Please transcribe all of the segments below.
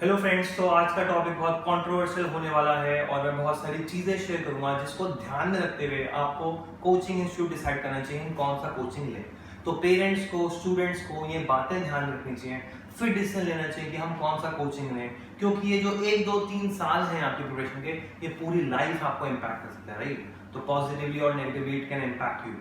Hello friends, तो आज का टॉपिक बहुत कंट्रोवर्शियल होने वाला है और मैं बहुत सारी चीज़ें शेयर करूंगा जिसको ध्यान में रखते हुए आपको कोचिंग इंस्टीट्यूट डिसाइड करना चाहिए कौन सा कोचिंग ले। तो पेरेंट्स को, स्टूडेंट्स को ये बातें ध्यान में रखनी चाहिए, फिर डिसीजन लेना चाहिए कि हम कौन सा कोचिंग लें, क्योंकि ये जो 1 2 3 साल हैं आपकी प्रिपरेशन के, ये पूरी लाइफ आपको इम्पैक्ट कर सकता है, राइट। तो पॉजिटिवली और negatively it can impact you.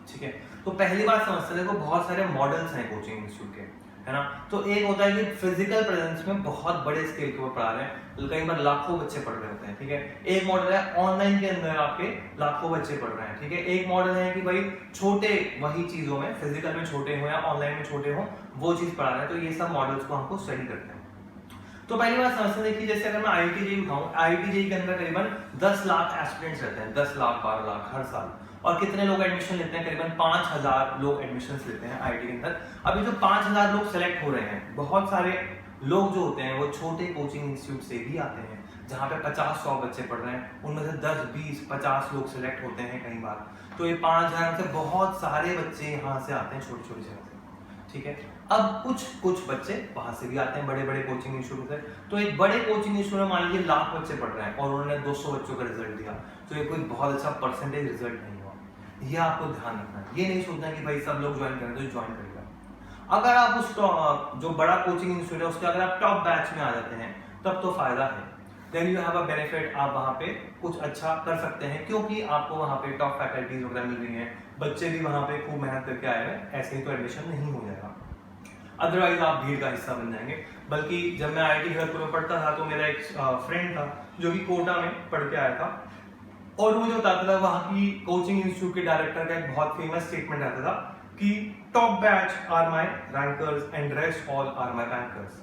ठीक है, तो पहली बात समझते हैं, देखो बहुत सारे मॉडल्स हैं कोचिंग इंस्टीट्यूट के, है ना। तो एक होता है कि फिजिकल प्रेजेंस में बहुत बड़े स्केल के ऊपर पढ़ा रहे हैं, तो कई बार लाखों बच्चे पढ़ रहे होते हैं। ठीक है, एक मॉडल है ऑनलाइन के अंदर आपके लाखों बच्चे पढ़ रहे हैं। ठीक है, एक मॉडल है कि भाई छोटे वही चीजों में, फिजिकल में छोटे हो या ऑनलाइन में छोटे हो, वो चीज पढ़ा रहे हैं। तो ये सब मॉडल्स को हमको स्टडी करते हैं। तो पहली बात समझते हैं, देखिए जैसे अगर मैं आईआईटी उठाऊं, आईआईटी के अंदर करीबन 10 लाख एस्पिरेंट्स रहते हैं, 10 लाख 12 लाख हर साल। और कितने लोग एडमिशन लेते हैं? करीबन 5000 लोग एडमिशन लेते हैं आईआईटी के अंदर। अभी जो 5000 लोग सेलेक्ट हो रहे हैं, बहुत सारे लोग जो होते हैं वो छोटे कोचिंग इंस्टीट्यूट से भी आते हैं, जहाँ पे 50-100 बच्चे पढ़ रहे हैं, उनमें से 10 20 50 लोग सेलेक्ट होते हैं कई बार। तो ये 5000 से बहुत सारे बच्चे यहाँ से आते हैं, छोटी छोटी जगह से। ठीक है, अब कुछ बच्चे वहां से भी आते हैं, बड़े बड़े कोचिंग इंस्टीट्यूट से। तो एक बड़े कोचिंग इंस्टीट्यूट में मान लीजिए लाख बच्चे पढ़ रहे हैं और उन्होंने 200 बच्चों का रिजल्ट दिया, तो ये कोई बहुत अच्छा परसेंटेज रिजल्ट नहीं हुआ। ये आपको ध्यान रखना है, ये नहीं सोचना कि भाई सब लोग ज्वाइन करें तो ज्वाइन करेगा। अगर आप उस जो बड़ा कोचिंग इंस्टीट्यूट है उसके अगर आप टॉप बैच में आ जाते हैं, तब तो फायदा है, then you have a benefit. आप वहां पे कुछ अच्छा कर सकते हैं, क्योंकि आपको वहां पे टॉप फैकल्टीज वगैरह मिल रही हैं, बच्चे भी वहां पे खूब मेहनत करके आए हैं, ऐसे ही तो एडमिशन नहीं हो जाएगा, अदरवाइज आप भीड़ का हिस्सा बन जाएंगे। बल्कि जब मैं आईआईटी खड़गपुर में पढ़ता था, तो मेरा एक फ्रेंड था जो कि कोटा में पढ़ के आया था, और वो जो बताता था, वहाँ की कोचिंग इंस्टीट्यूट के डायरेक्टर का एक बहुत फेमस स्टेटमेंट रहता था कि top batch are my rankers and rest all are my bankers.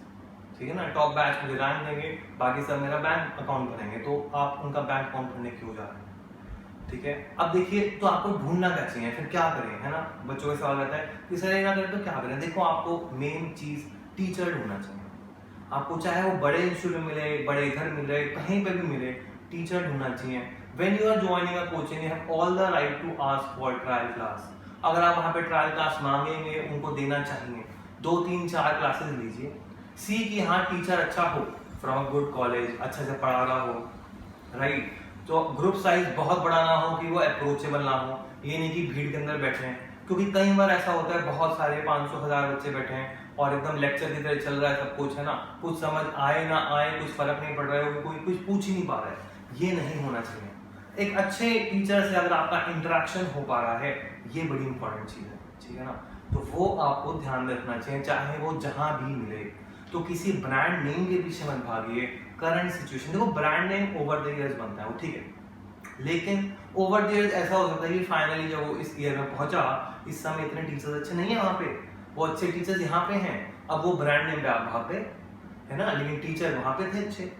ठीक है ना, टॉप बैच मुझे रैंक देंगे, बाकी सब मेरा बैंक अकाउंट भरेंगे। तो आप उनका बैंक अकाउंट भरने क्यों जा रहे हैं? ठीक है, अब देखिए, तो आपको ढूंढना क्या चाहिए, फिर क्या करें, है ना। बच्चों का सवाल रहता है कि सर ये ना करें तो क्या करें। देखो, आपको मेन चीज टीचर ढूंढना चाहिए। आपको चाहे वो बड़े इंस्टीट्यूट में मिले, बड़े इधर मिले, कहीं पे भी मिले, टीचर ढूंढना चाहिए। When you are joining a coaching, you have all the right to ask for trial class. अगर आप वहां पे ट्रायल क्लास मांगेंगे, उनको देना चाहिए। 2 3 4 क्लासेस लीजिए, सी कि हाँ टीचर अच्छा हो, फ्रॉम अ गुड कॉलेज, अच्छे से पढ़ा रहा हो, राइट। तो ग्रुप साइज बहुत बड़ा ना हो कि वो अप्रोचेबल ना हो, ये नहीं कि भीड़ के अंदर बैठे हैं, क्योंकि कई बार ऐसा होता है बहुत सारे 500 1000 बच्चे बैठे हैं और एकदम लेक्चर की तरह चल रहा है सब कुछ, है ना। कुछ समझ आए ना आए, कुछ फर्क नहीं पड़ रहा है, कोई कुछ पूछ ही नहीं पा रहा है, ये नहीं होना चाहिए। एक अच्छे टीचर से अगर आपका इंटरेक्शन हो पा रहा है, ये बड़ी इंपॉर्टेंट चीज है। ठीक है ना, तो वो आपको ध्यान में रखना चाहिए, चाहे वो जहां भी मिले। तो किसी ब्रांड नेम के पीछे मत भागिए। करंट सिचुएशन देखो, brand name over the years बनता है वो, ठीक है, लेकिन ओवर द इयर्स ऐसा हो सकता है कि फाइनली जब वो इस ईयर में पहुंचा, इस समय इतने टीचर्स अच्छे नहीं है वहां पे, वो अच्छे टीचर्स यहाँ पे हैं, अब वो ब्रांड नेम पे आप वहां पे, है ना, लेकिन टीचर वहां पे थे अच्छे।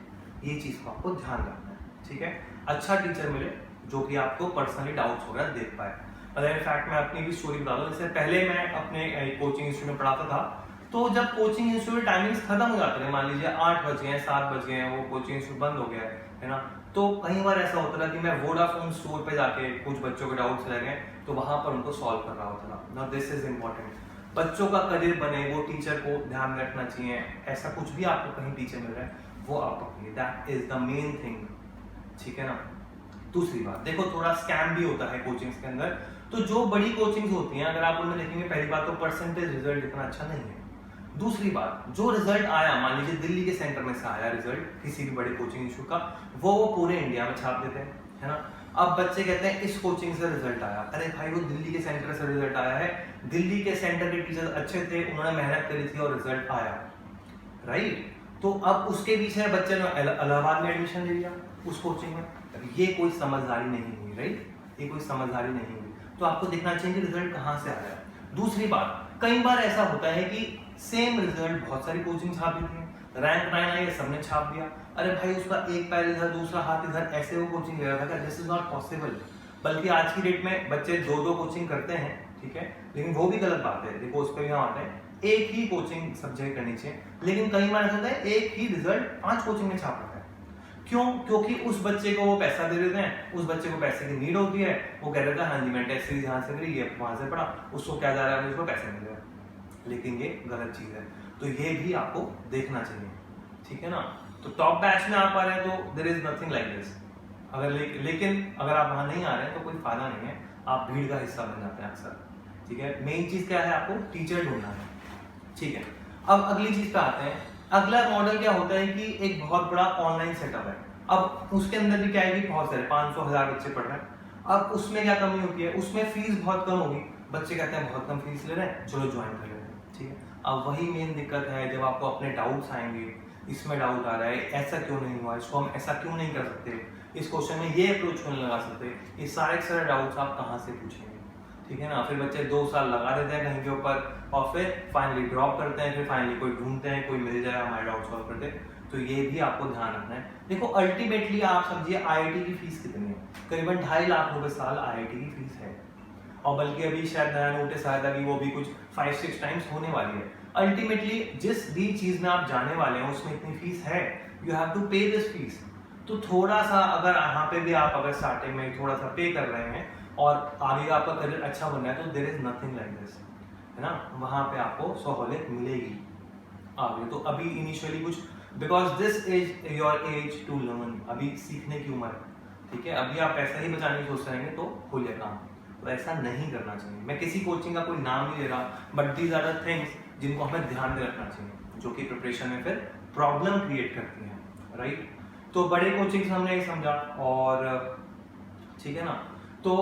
ये चीज को आपको ध्यान रखना है। ठीक है, अच्छा टीचर मिले जो कि आपको पर्सनली डाउट्स वगैरह देख पाए। अगर इनफैक्ट मैं अपनी भी स्टोरी बता दूं, जैसे पहले मैं अपने कोचिंग इंस्टीट्यूट में पढ़ाता था, तो जब कोचिंग इंस्टीट्यूट टाइमिंग्स खत्म हो जाते हैं, मान लीजिए 8 बज गए, 7 बज गए, वो कोचिंग इंस्टीट्यूट बंद हो गया है ना, तो कई बार ऐसा होता था कि मैं वोडाफोन स्टोर पे जाके कुछ बच्चों के डाउट्स रह गए, तो वहां पर उनको सॉल्व कर रहा होता था। नाउ दिस इज इंपॉर्टेंट, बच्चों का करियर बने, वो टीचर को ध्यान में रखना चाहिए। ऐसा कुछ भी आपको कहीं टीचर मिल रहा है, वो आप पकड़िए, that is the main thing. ठीक है ना। दूसरी बात देखो, थोड़ा स्कैम भी होता है कोचिंग्स के अंदर। तो जो बड़ी कोचिंग्स होती हैं, अगर आप उनमें देखेंगे, पहली बात तो परसेंटेज रिजल्ट इतना अच्छा नहीं है। दूसरी बात, जो रिजल्ट आया, मान लीजिए दिल्ली के सेंटर में से आया रिजल्ट किसी भी बड़े कोचिंग इंस्टीट्यूट का, वो पूरे इंडिया में छाप देते हैं, है ना। अब बच्चे कहते हैं इस कोचिंग से रिजल्ट आया, अरे भाई वो दिल्ली के सेंटर से रिजल्ट आया है, दिल्ली के सेंटर के टीचर अच्छे थे, उन्होंने मेहनत करी थी और रिजल्ट आया, राइट। तो अब उसके पीछे बच्चे ने इलाहाबाद में एडमिशन ले लिया उस कोचिंग में, ये कोई समझदारी नहीं हुई, राइट, ये कोई समझदारी नहीं हुई। तो आपको देखना चाहिए कि रिजल्ट कहाँ से आया है। दूसरी बात, कई बार ऐसा होता है कि सेम रिजल्ट बहुत सारी कोचिंग छाप देती है, रैंक 9 आई, सबने छाप दिया, अरे भाई उसका एक पैर इधर दूसरा हाथ इधर, ऐसे वो कोचिंग ले रहा था, दिस इज नॉट पॉसिबल। बल्कि आज की डेट में बच्चे 2 2 कोचिंग करते हैं, ठीक है, लेकिन वो भी गलत बात है। देखो उस पर भी हम आते हैं, एक ही कोचिंग सब्जेक्ट करनी चाहिए, लेकिन कई बार ऐसा होता है एक ही रिजल्ट 5 कोचिंग में छाप रखा है। क्यों? क्योंकि उस बच्चे को वो पैसा दे देते हैं, उस बच्चे को पैसे की नीड होती है, वो कह देता है हाँ जी मैं टेस्ट सीरीज यहाँ से करी, ये वहां से पढ़ा, उसको क्या जा रहा है, उसको पैसे मिल रहे हैं, लेकिन ये गलत चीज है। तो ये भी आपको देखना चाहिए। ठीक है ना। तो टॉप बैच में आप आ रहे हैं तो there is nothing like this. अगर लेकिन अगर आप वहां नहीं आ रहे हैं तो कोई फायदा नहीं है, आप भीड़ का हिस्सा बन जाते हैं अक्सर। ठीक है, मेन चीज क्या है, आपको टीचर ढूंढना है। ठीक है, अब अगली चीज पे आते हैं। अगला मॉडल क्या होता है कि एक बहुत बड़ा ऑनलाइन सेटअप है। अब उसके अंदर भी क्या है कि बहुत सारे 500,000 बच्चे पढ़ रहे हैं। अब उसमें क्या कमी होती है, उसमें फीस बहुत कम होगी। बच्चे कहते हैं बहुत कम फीस ले रहे हैं, चलो ज्वाइन कर लेते हैं। ठीक है, अब वही मेन दिक्कत है, जब आपको अपने डाउट्स आएंगे, इसमें डाउट आ रहा है, ऐसा क्यों नहीं हुआ, इसको हम ऐसा क्यों नहीं कर सकते, इस क्वेश्चन में ये अप्रोच क्यों नहीं लगा सकते, ये सारे डाउट्स आप कहाँ से पूछेंगे। ठीक है ना, फिर बच्चे 2 साल लगा देते हैं कहीं के ऊपर और फिर फाइनली ड्रॉप करते हैं, फिर फाइनली कोई ढूंढते हैं, कोई मिल जाए हमारे डाउट सॉल्व करते। तो ये भी आपको ध्यान रखना है। देखो अल्टीमेटली आप समझिए आईआईटी की फीस कितनी है, करीबन 2.5 लाख रुपए साल आईआईटी की फीस है। और बल्कि अभी शायद नया नोटिस आया था कि वो भी कुछ 5-6 टाइम्स होने वाली है। अल्टीमेटली जिस भी चीज में आप जाने वाले हैं उसमें इतनी फीस है, यू हैव टू पे दिस फीस। तो थोड़ा सा अगर यहाँ पे भी आप अगर स्टार्टिंग में थोड़ा सा पे कर रहे हैं और आगे आपका करियर अच्छा बनना है तो there is nothing like this, है ना, वहां पे आपको सहूलियत मिलेगी आगे। तो अभी इनिशियली कुछ, because this is your age to learn, अभी सीखने की उम्र है। ठीक है, अभी आप पैसा ही बचाने की सोच रहेंगे तो हो जाएगा काम, तो ऐसा नहीं करना चाहिए। मैं किसी कोचिंग का कोई नाम नहीं ले रहा, but these are the things जिनको हमें ध्यान में रखना चाहिए, जो कि प्रिपरेशन में फिर प्रॉब्लम क्रिएट करती हैं, राइट। तो बड़े कोचिंग्स हमने ये समझा, और ठीक है ना, तो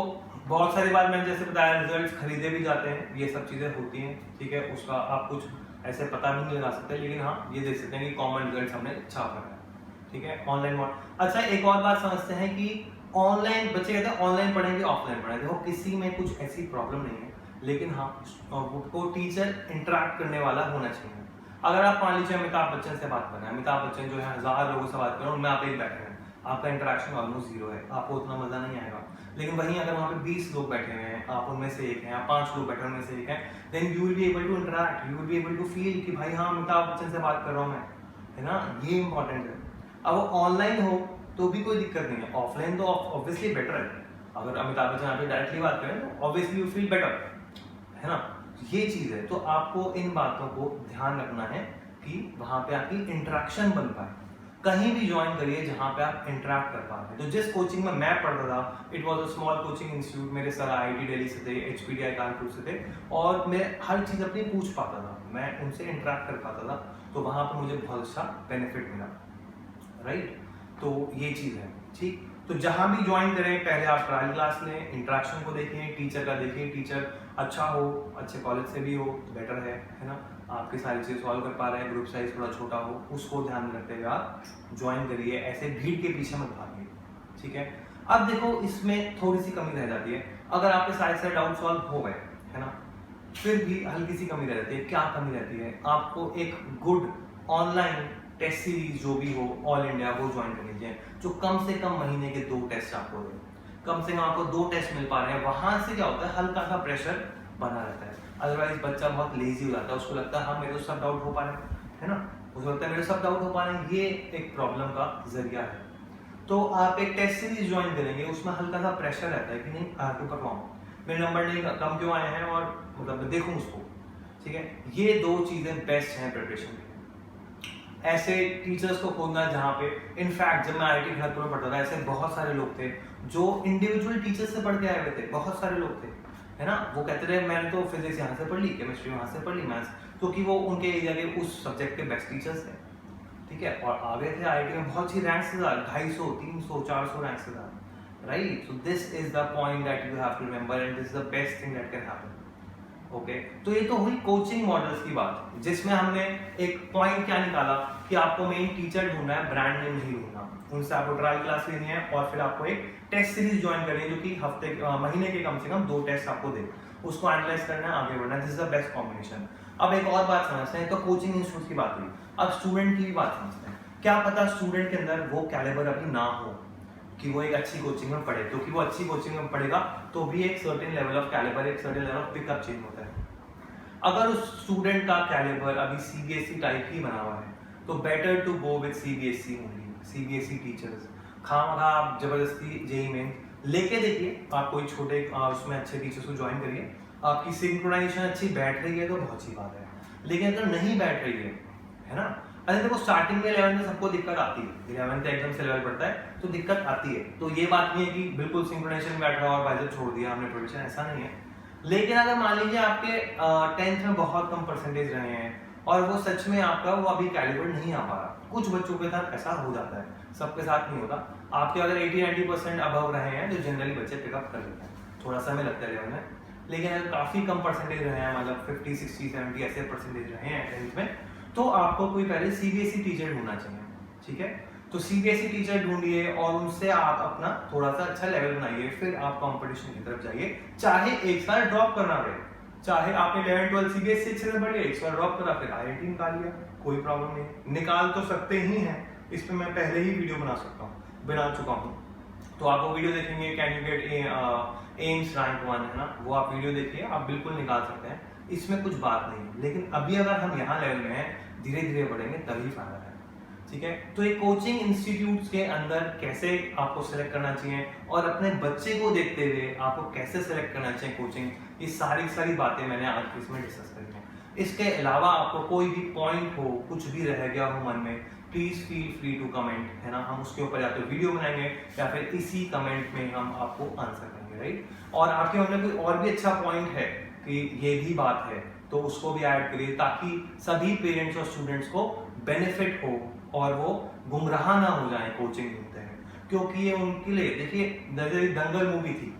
बहुत सारी बार मैंने जैसे बताया रिजल्ट्स खरीदे भी जाते हैं, ये सब चीज़ें होती हैं। ठीक है, उसका आप कुछ ऐसे पता भी नहीं लगा सकते, लेकिन हाँ ये देख सकते हैं कि कॉमन रिजल्ट्स हमने छाप रखा है। ठीक है, ऑनलाइन मॉडल। अच्छा, एक और बात समझते हैं कि ऑनलाइन बच्चे कहते हैं ऑनलाइन पढ़ेंगे ऑफलाइन पढ़ेंगे। देखो किसी में कुछ ऐसी प्रॉब्लम नहीं है, लेकिन हाँ वो टीचर इंटरेक्ट करने वाला होना चाहिए। अगर आप मान लीजिए अमिताभ बच्चन से बात कर रहे हैं, अमिताभ बच्चन जो है 1000 लोगों से बात कर रहे हैं, उनमें आप एक बैठे हैं, आपका इंटरेक्शन ऑलमोस्ट 0 है, आपको उतना मजा नहीं आएगा। लेकिन वहीं अगर वहाँ पे 20 लोग बैठे हुए हैं, आप उनमें से एक हैं, या 5 लोग बैठे उनमें से एक हैं, then you will be able to interact, you will be able to feel कि भाई हाँ अमिताभ बच्चन से बात कर रहा हूँ मैं, है ना, ये इंपॉर्टेंट है। अब ऑनलाइन हो तो भी कोई दिक्कत नहीं है, ऑफलाइन तो ऑब्वियसली बेटर है। अगर अमिताभ बच्चन आप डायरेक्टली बात करें तो ऑब्वियसली यू फील बेटर, है ना, ये चीज है। तो आपको इन बातों को ध्यान रखना है कि वहां पे आपकी इंटरेक्शन बन पाए। कहीं भी ज्वाइन करिए जहां पे आप इंटरेक्ट कर पा रहे हैं। तो जिस कोचिंग में मैं पढ़ रहा था, it was a small coaching institute, मेरे सर आईआईटी दिल्ली से थे, एचपीडीआई कानपुर से थे, और मैं हर चीज अपनी पूछ पाता था, मैं उनसे इंटरेक्ट कर पाता था, तो वहां पर मुझे बहुत अच्छा बेनिफिट मिला, राइट। तो ये चीज है, ठीक। तो जहां भी ज्वाइन करें पहले आप ट्रायल क्लास लें, इंटरेक्शन को देखें, टीचर का देखें, टीचर अच्छा हो, अच्छे कॉलेज से भी हो तो बेटर है ना, आपकी सारी चीज़ सॉल्व कर पा रहे हैं, ग्रुप साइज थोड़ा छोटा हो, उसको ध्यान में रखते हुए आप ज्वाइन करिए, ऐसे भीड़ के पीछे मत भागिए। ठीक है, अब देखो इसमें थोड़ी सी कमी रह जाती है, अगर आपके सारे डाउट सॉल्व हो गए, है ना, फिर भी हल्की सी कमी रह जाती है। क्या कमी रहती है, आपको एक गुड ऑनलाइन टेस्ट सीरीज जो भी हो ऑल इंडिया वो ज्वाइन कर लीजिए, जो कम से कम महीने के 2 टेस्ट आपको दे, कम से कम आपको 2 टेस्ट मिल पा रहे हैं, वहां से क्या होता है हल्का सा प्रेशर बना रहता है। अदरवाइज बच्चा बहुत लेजी हो जाता है, उसको लगता है हाँ मेरे तो सब डाउट हो पा रहे हैं, है ना, उसको लगता है मेरे सब डाउट हो पा रहे हैं, ये एक प्रॉब्लम का जरिया है। तो आप एक टेस्ट सीरीज ज्वाइन करेंगे, उसमें हल्का सा प्रेशर रहता है कि नहीं आई हैव टू परफॉर्म, मेरे नंबर नहीं कम क्यों आए हैं, और मतलब देखूं उसको। ठीक है, ये 2 चीजें बेस्ट हैं प्रिपरेशन के। ऐसे टीचर्स को खोजना जहाँ पे, इनफैक्ट जब मैं आईआईटी खड़गपुर में पढ़ता था, ऐसे बहुत सारे लोग थे जो इंडिविजुअल टीचर से पढ़ के आए हुए थे, बहुत सारे लोग थे, है ना, वो कहते रहे मैंने तो फिजिक्स यहाँ से पढ़ ली, केमिस्ट्री वहाँ से पढ़ ली, मैथ्स, क्योंकि वो उनके एरिया के उस सब्जेक्ट के बेस्ट टीचर्स थे। ठीक है, और आ गए थे आईआईटी में बहुत सी रैंक्स के साथ, 250, 300, 400 रैंक्स के साथ, right. So this is the point that you have to remember, and this is the best thing that can happen. Okay, तो ये तो हुई कोचिंग मॉडल्स की बात, जिसमें हमने एक पॉइंट क्या निकाला कि आपको मेन टीचर ढूंढना है, ब्रांड नेम नहीं ढूंढना, उनसे आपको ट्रायल क्लास लेनी है, और फिर आपको एक टेस्ट सीरीज ज्वाइन करनी है, जो कि महीने के कम से कम 2 टेस्ट आपको दे, उसको एनालाइज करना है, आगे बढ़ना है। This is the best combination. अब एक और बात समझते हैं, तो कोचिंग इंस्टीट्यूट की बात हुई, अब स्टूडेंट की भी बात समझते हैं। क्या पता स्टूडेंट के अंदर वो कैलिबर अभी ना हो कि वो एक अच्छी कोचिंग में पढ़े, क्योंकि वो अच्छी कोचिंग में पढ़ेगा तो भी एक सर्टेन लेवल ऑफ कैलिबर, एक certain level of pickup change होता है। अगर उस स्टूडेंट का कैलिबर अभी सीबीएसई टाइप ही बना हुआ है, तो better to go with CBSE only, CBSE teachers. खामखा आप जबरदस्ती जेईई मेन लेके देखिए, आप कोई छोटे उसमें अच्छे टीचर्स को ज्वाइन करिए, आपकी सिंक्रोनाइजेशन अच्छी बैठ रही है तो बहुत अच्छी बात है, लेकिन अगर नहीं बैठ रही है ना, अरे देखो स्टार्टिंग में 11th में सबको दिक्कत आती है, 11th का एकदम से लेवल बढ़ता है तो दिक्कत आती है। तो ये बात नहीं है कि बिल्कुल सिंक्रोनाइजेशन में बैठ रहा और बाइसेप छोड़ दिया हमने प्रोडक्शन, ऐसा नहीं है। लेकिन अगर मान लीजिए आपके 10th में बहुत कम परसेंटेज रहे हैं और वो सच में आपका वो अभी कैलिबर नहीं आ पा रहा, कुछ बच्चों के साथ ऐसा हो जाता है, सबके साथ नहीं होता। आपके अगर 80-90% अबव रहे हैं तो जनरली बच्चे पिकअप कर लेते हैं, थोड़ा समय लगता है लेवल में। लेकिन अगर काफ़ी कम परसेंटेज रहे हैं, मतलब 50, 60, 70 ऐसे परसेंटेज रहे हैं 10th में, तो आपको कोई पहले सीबीएसई टीचर ढूंढना चाहिए, ठीक है। तो सीबीएसई टीचर ढूंढिए और उनसे आप अपना थोड़ा सा अच्छा लेवल बनाइए, फिर आप कंपटीशन की तरफ जाइए। चाहे एक साल ड्रॉप करना पड़े, चाहे आपने 11-12 सीबीएसई अच्छे से पढ़े, एक साल ड्रॉप करा फिर आईआईटी निकाल लिया, कोई प्रॉब्लम नहीं, निकाल तो सकते ही हैं। इस पर मैं पहले ही वीडियो बना चुका हूँ, तो आप वो वीडियो देखेंगे, can you get AIIMS rank 1 है ना, वो आप वीडियो देखिए, आप बिल्कुल निकाल सकते हैं, इसमें कुछ बात नहीं है। लेकिन अभी अगर हम यहाँ लेवल में हैं, धीरे धीरे बढ़ेंगे तभी फायदा है, ठीक है। तो एक कोचिंग इंस्टीट्यूट्स के अंदर कैसे आपको सेलेक्ट करना चाहिए और अपने बच्चे को देखते हुए आपको कैसे सेलेक्ट करना चाहिए कोचिंग, ये सारी बातें मैंने आज इसमें डिस्कस करी हैं। इसके अलावा आपको कोई भी पॉइंट हो, कुछ भी रह गया हो मन में, please feel free to comment, है ना। हम उसके ऊपर या तो वीडियो बनाएंगे या फिर इसी कमेंट में हम आपको आंसर करेंगे, राइट। और आपके मन में कोई और भी अच्छा पॉइंट है कि ये भी बात है, तो उसको भी ऐड करिए, ताकि सभी पेरेंट्स और स्टूडेंट्स को बेनिफिट हो और वो गुमराह ना हो जाए कोचिंग ढूंढते हैं। क्योंकि ये उनके लिए, देखिए दंगल मूवी थी,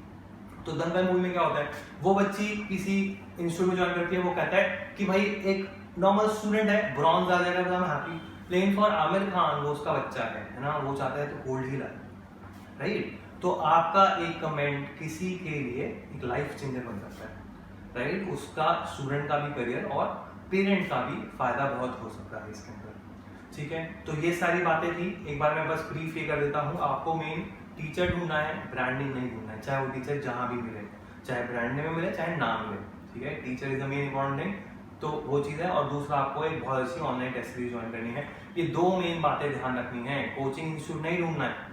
तो दंगल मूवी में क्या होता है, वो बच्ची किसी इंस्टीट्यूट में ज्वाइन करती है, वो कहता है कि भाई एक नॉर्मल स्टूडेंट है, ब्रॉन्ज आ जाएगा तो मैं हैप्पी, लेकिन फॉर आमिर खान वो उसका बच्चा है ना, वो चाहता है तो गोल्ड ही लाए, राइट। तो आपका एक कमेंट किसी के लिए एक लाइफ चेंजर बन सकता है, राइट। उसका स्टूडेंट का भी करियर और पेरेंट का भी फायदा बहुत हो सकता है इसके अंदर, ठीक है। तो ये सारी बातें थी, एक बार मैं बस ब्रीफ ये कर देता हूँ। आपको मेन टीचर ढूंढना है, ब्रांडिंग नहीं ढूंढना है, चाहे वो टीचर जहाँ भी मिले, चाहे ब्रांड में मिले चाहे नाम मिले, ठीक है। Teacher is the main important thing, तो वो चीज़ है। और दूसरा, आपको एक बहुत अच्छी ऑनलाइन टेस्ट सीरीज ज्वाइन करनी है। ये दो मेन बातें ध्यान रखनी है, कोचिंग इंस्टीट्यूट नहीं ढूंढना है,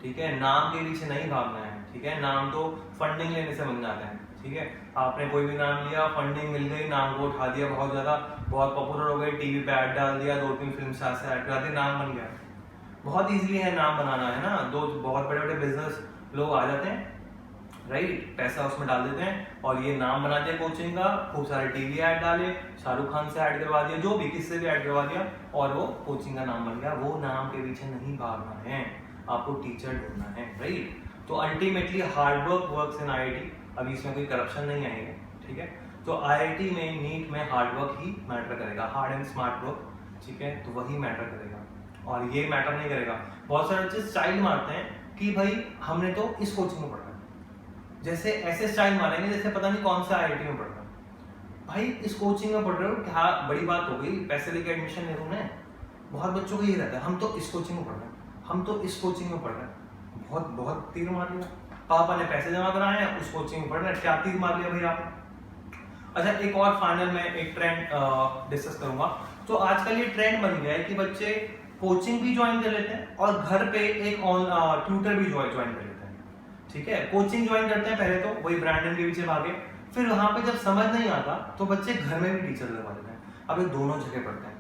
ठीक है, नाम के पीछे नहीं भागना है, ठीक है। नाम तो फंडिंग लेने से बन जाते हैं, ठीक है। आपने कोई भी नाम लिया, फंडिंग मिल गई, नाम को उठा दिया, बहुत ज्यादा बहुत पॉपुलर हो गए, टीवी पे ऐड डाल दिया, 2-3 फिल्म स्टार से ऐड करा दिया, नाम बन गया। बहुत इजीली है नाम बनाना, है ना। दो बहुत बड़े बड़े बिजनेस लोग आ जाते हैं, राइट, पैसा उसमें डाल देते हैं और ये नाम बना दिया कोचिंग का, खूब सारे टीवी ऐड डाले, शाहरुख खान से ऐड करवा दिया, जो भी किससे भी ऐड करवा दिया और वो कोचिंग का नाम बन गया। वो नाम के पीछे नहीं भागना है, आपको टीचर ढूंढना है, राइट। तो ultimately hard work works in IIT, अभी इसमें कोई करप्शन नहीं आएगा, ठीक है। तो आईआईटी में, नीट में हार्ड वर्क ही मैटर करेगा, हार्ड एंड स्मार्ट वर्क, ठीक है, तो वही मैटर करेगा और ये मैटर नहीं करेगा। बहुत सारे बच्चे स्टाइल मारते हैं कि भाई हमने तो इस कोचिंग में पढ़ा, जैसे ऐसे स्टाइल मारेंगे जैसे पता नहीं कौन सा आईआईटी में पढ़ रहा है। भाई इस कोचिंग में पढ़ रहे हो, क्या बड़ी बात हो गई, पैसे लेके एडमिशन ले रहे हैं। बहुत बच्चों को ये रहता है, हम तो इस कोचिंग में पढ़ रहे हैं, हम तो इस कोचिंग में पढ़ रहे हैं। बहुत बहुत तीर मार लिया, पापा ने पैसे जमा कराए हैं, उस कोचिंग में पढ़ रहे हैं, क्या तीर मार लिया भाई आपने। अच्छा, एक और फाइनल में एक ट्रेंड डिस्कस करूंगा। तो आजकल ये ट्रेंड बन गया है कि बच्चे कोचिंग भी ज्वाइन कर लेते हैं और घर पे एक ट्यूटर भी ज्वाइन कर लेते हैं, ठीक है। कोचिंग ज्वाइन करते हैं पहले, तो वही ब्रांड के पीछे भागे, फिर वहां पे जब समझ नहीं आता तो बच्चे घर में भी टीचर लगवा देते हैं। अब ये दोनों जगह पढ़ते हैं।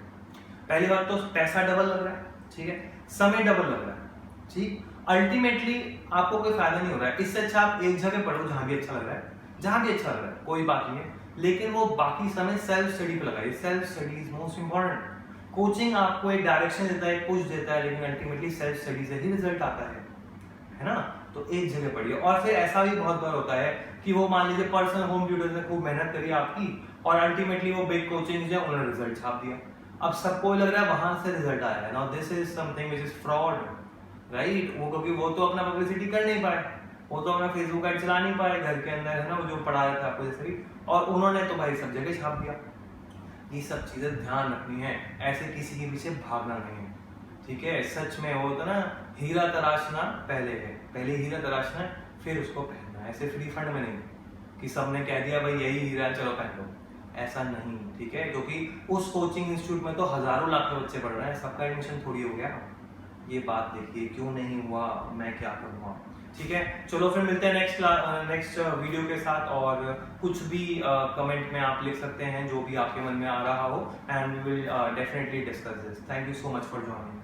पहली बात तो पैसा डबल लग रहा है, ठीक है, समय डबल लग रहा है, ठीक। अल्टीमेटली आपको कोई फायदा नहीं हो रहा है। इससे अच्छा आप एक जगह पढ़ो जहां भी अच्छा लग रहा है, जहां भी अच्छा लग रहा है, कोई बात नहीं है, लेकिन वो बाकी समय सेल्फ स्टडी पे लगाइए। Self study is most important. Coaching आपको एक डायरेक्शन देता है, पुश देता है, लेकिन अल्टीमेटली सेल्फ स्टडी से ही रिजल्ट आता है ना। तो एक जगह पढ़िए। और फिर ऐसा भी बहुत बार होता है कि वो मान लीजिए पर्सनल होम ट्यूटर ने खूब मेहनत करी आपकी और अल्टीमेटली वो बिग कोचिंग जो उन्होंने रिजल्ट छाप दिया। अब सबको लग रहा है वहां से रिजल्ट आया है। Now this is something which is fraud, right. वो क्योंकि वो तो अपना पब्लिसिटी कर नहीं पाए, वो तो अपना फेसबुक ऐड चला नहीं पाए घर के अंदर, है ना, वो जो पढ़ा रहा था आपको जैसे भी, और उन्होंने तो भाई सब जगह छाप दिया। ये सब चीजें ध्यान रखनी है, ऐसे किसी के पीछे भागना नहीं है, ठीक है। सच में वो तो ना, हीरा तराशना पहले है, पहले हीरा तराशना है फिर उसको पहनना, ऐसे फ्री फंड में नहीं कि सबने कह दिया भाई यही हीरा है चलो पहन लो, ऐसा नहीं, ठीक है। क्योंकि उस कोचिंग इंस्टीट्यूट में तो हजारों लाखों बच्चे पढ़ रहे हैं, सबका एडमिशन थोड़ी हो गया। ये बात देखिए, क्यों नहीं हुआ, मैं क्या करूँगा, ठीक है, चलो फिर मिलते हैं नेक्स्ट वीडियो के साथ, और कुछ भी कमेंट में आप लिख सकते हैं जो भी आपके मन में आ रहा हो, and we will definitely discuss this. Thank you so much for joining.